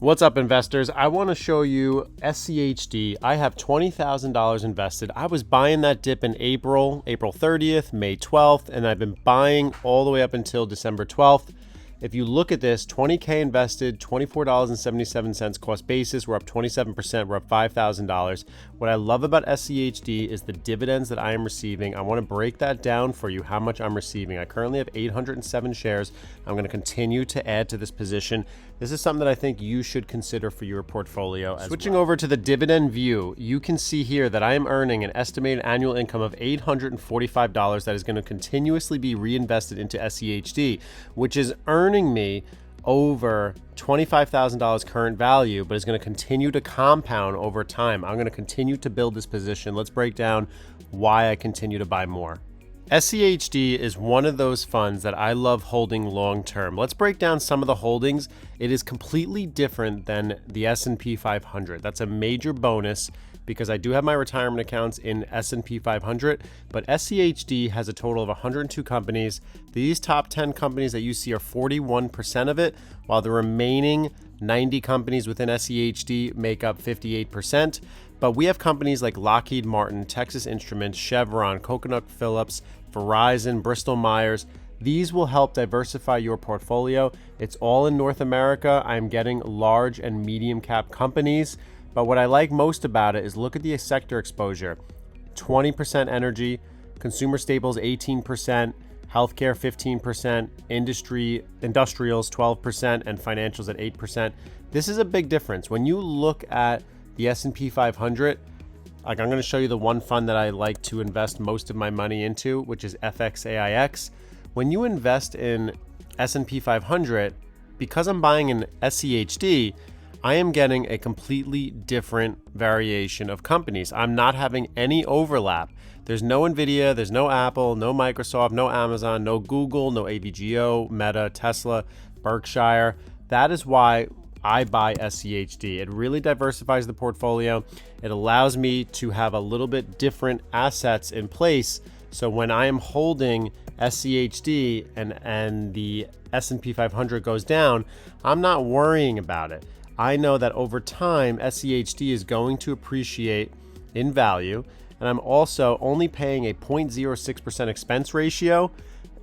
What's up, investors? I want to show you SCHD. I have $20,000 invested. I was buying that dip in April 30th, May 12th, and I've been buying all the way up until December 12th. If you look at this, 20K invested, $24.77 cost basis. We're up 27%. We're up $5,000. What I love about SCHD is the dividends that I am receiving. I want to break that down for you, how much I'm receiving. I currently have 807 shares. I'm going to continue to add to this position. This is something that I think you should consider for your portfolio as well. Switching over to the dividend view, you can see here that I am earning an estimated annual income of $845 that is going to continuously be reinvested into SCHD, which is earning me over $25,000 current value, but is going to continue to compound over time. I'm going to continue to build this position. Let's break down why I continue to buy more. SCHD is one of those funds that I love holding long term. Let's break down some of the holdings. It is completely different than the S&P 500. That's a major bonus because I do have my retirement accounts in S&P 500, but SCHD has a total of 102 companies. These top 10 companies that you see are 41% of it, while the remaining 90 companies within SCHD make up 58%. But we have companies like Lockheed Martin, Texas Instruments, Chevron, Coconut Phillips, Verizon, Bristol Myers. These will help diversify your portfolio. It's all in North America. I'm getting large and medium cap companies. But what I like most about it is look at the sector exposure. 20% energy, consumer staples 18%, healthcare 15%, industrials 12%, and financials at 8%. This is a big difference. When you look at the S&P 500, like I'm going to show you the one fund that I like to invest most of my money into, which is FXAIX. When you invest in S&P 500, because I'm buying an SCHD, I am getting a completely different variation of companies. I'm not having any overlap. There's no Nvidia, there's no Apple, no Microsoft, no Amazon, no Google, no AVGO, Meta, Tesla, Berkshire. That is why I buy SCHD. It really diversifies the portfolio. It allows me to have a little bit different assets in place. So when I am holding SCHD and the S&P 500 goes down, I'm not worrying about it. I know that over time, SCHD is going to appreciate in value. And I'm also only paying a 0.06% expense ratio,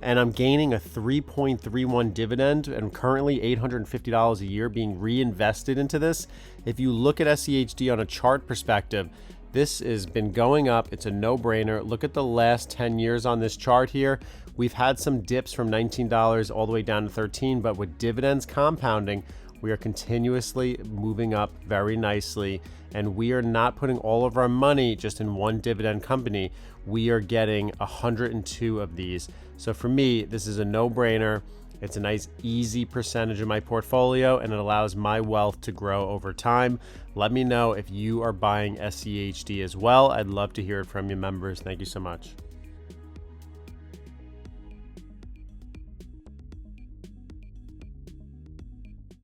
and I'm gaining a 3.31 dividend, and currently $850 a year being reinvested into this. If you look at SCHD on a chart perspective, this has been going up. It's a no-brainer. Look at the last 10 years on this chart here. We've had some dips from $19 all the way down to $13, but with dividends compounding, we are continuously moving up very nicely, and we are not putting all of our money just in one dividend company. We are getting 102 of these. So for me, this is a no-brainer. It's a nice, easy percentage of my portfolio, and it allows my wealth to grow over time. Let me know if you are buying SCHD as well. I'd love to hear it from you, members. Thank you so much.